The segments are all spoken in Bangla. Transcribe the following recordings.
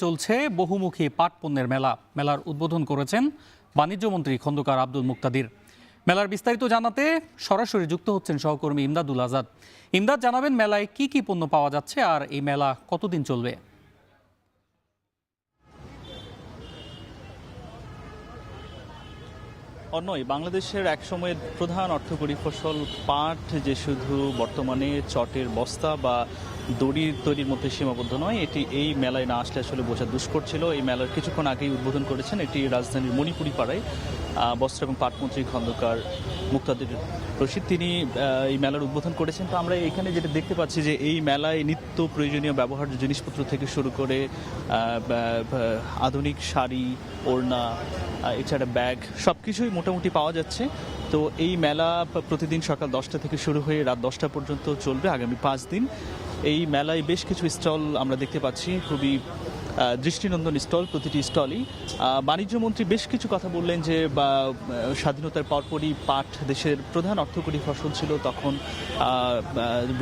চলছে বহুমুখী পাট পণ্যের মেলার উদ্বোধন করেছেন বাণিজ্য মন্ত্রী খন্দকার আব্দুল মুক্তাদির। মেলার বিস্তারিত জানাতে সরাসরি যুক্ত হচ্ছেন সহকর্মী ইমদাদুল আজাদ। ইমদাদ, জানাবেন মেলায় কি কি পণ্য পাওয়া যাচ্ছে আর এই মেলা কতদিন চলবে? অন্যই বাংলাদেশের একসময়ের প্রধান অর্থকরী ফসল পাট যে শুধু বর্তমানে চটের বস্তা বা দড়ির তৈরির মধ্যে সীমাবদ্ধ নয়, এটি এই মেলায় না আসলে আসলে বোঝা দুষ্কর ছিল। এই মেলার কিছুক্ষণ আগেই উদ্বোধন করেছেন এটি রাজধানীর মণিপুরি পাড়ায় বস্ত্র এবং পাটমন্ত্রী খন্দকার মুক্তাদির রশিদ, তিনি এই মেলার উদ্বোধন করেছেন। তো আমরা এখানে যেটা দেখতে পাচ্ছি যে এই মেলায় নিত্য প্রয়োজনীয় ব্যবহার্য জিনিসপত্র থেকে শুরু করে আধুনিক শাড়ি, ওড়না, এছাড়া ব্যাগ, সব কিছুই মোটামুটি পাওয়া যাচ্ছে। তো এই মেলা প্রতিদিন সকাল 10টা থেকে শুরু হয়ে রাত 10টা পর্যন্ত চলবে আগামী 5 দিন। এই মেলায় বেশ কিছু স্টল আমরা দেখতে পাচ্ছি, খুবই দৃষ্টিনন্দন স্টল। প্রতিটি স্টলই বাণিজ্য মন্ত্রী বেশ কিছু কথা বললেন যে স্বাধীনতার পরপরই পাট দেশের প্রধান অর্থকরী ফসল ছিল। তখন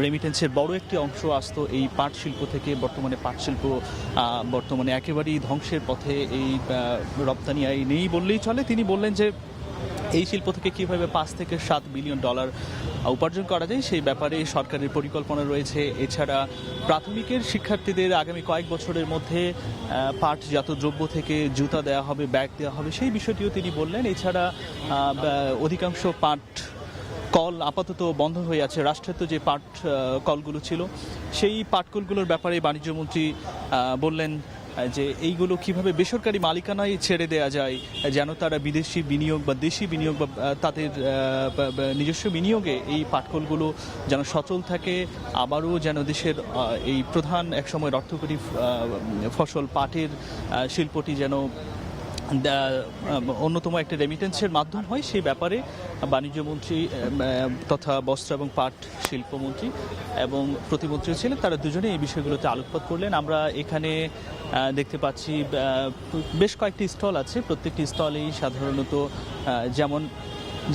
রেমিটেন্সের বড় একটি অংশ আসতো এই পাট শিল্প থেকে। বর্তমানে পাট শিল্প বর্তমানে একেবারেই ধ্বংসের পথে, এই রপ্তানি আয় নেই বললেই চলে। তিনি বললেন যে এই শিল্প থেকে কীভাবে 5 থেকে 7 বিলিয়ন ডলার উপার্জন করা যায় সেই ব্যাপারে সরকারের পরিকল্পনা রয়েছে। এছাড়া প্রাথমিকের শিক্ষার্থীদের আগামী কয়েক বছরের মধ্যে পাটজাত দ্রব্য থেকে জুতা দেওয়া হবে, ব্যাগ দেওয়া হবে, সেই বিষয়টিও তিনি বললেন। এছাড়া অধিকাংশ পাট কল আপাতত বন্ধ হয়ে আছে। রাষ্ট্রায়ত্ত যে পাট কলগুলো ছিল সেই পাটকলগুলোর ব্যাপারে বাণিজ্যমন্ত্রী বললেন যে এইগুলো কিভাবে বেসরকারি মালিকানায় ছেড়ে দেওয়া যায়, যেন তারা বিদেশি বিনিয়োগ বা দেশি বিনিয়োগ বা তাদের নিজস্ব বিনিয়োগে এই পাটকলগুলো যেন সচল থাকে, আবারও যেন দেশের এই প্রধান একসময়ের অর্থকরী ফসল পাটের শিল্পটি যেন অন্যতম একটা রেমিটেন্সের মাধ্যম হয়, সেই ব্যাপারে বাণিজ্যমন্ত্রী তথা বস্ত্র এবং পাট শিল্পমন্ত্রী এবং প্রতিমন্ত্রী ছিলেন, তারা দুজনে এই বিষয়গুলোতে আলোকপাত করলেন। আমরা এখানে দেখতে পাচ্ছি বেশ কয়েকটি স্টল আছে। প্রত্যেকটি স্টলেই সাধারণত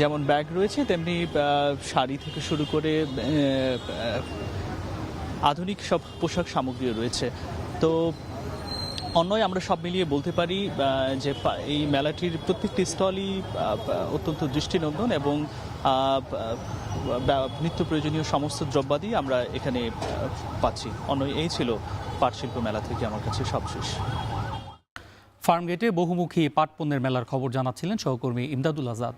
যেমন ব্যাগ রয়েছে, তেমনি শাড়ি থেকে শুরু করে আধুনিক সব পোশাক সামগ্রী রয়েছে। তো অন্যয় আমরা সব মিলিয়ে বলতে পারি যে এই মেলাটির প্রত্যেকটি স্টলই অত্যন্ত দৃষ্টিনন্দন এবং নিত্য প্রয়োজনীয় সমস্ত দ্রব্যাদি আমরা এখানে পাচ্ছি। অন্যয় এই ছিল পাট শিল্প মেলা থেকে আমার কাছে সবশেষ। ফার্মগেটে বহুমুখী পাট পণ্যের মেলার খবর জানাচ্ছিলেন সহকর্মী ইমদাদুল আজাদ।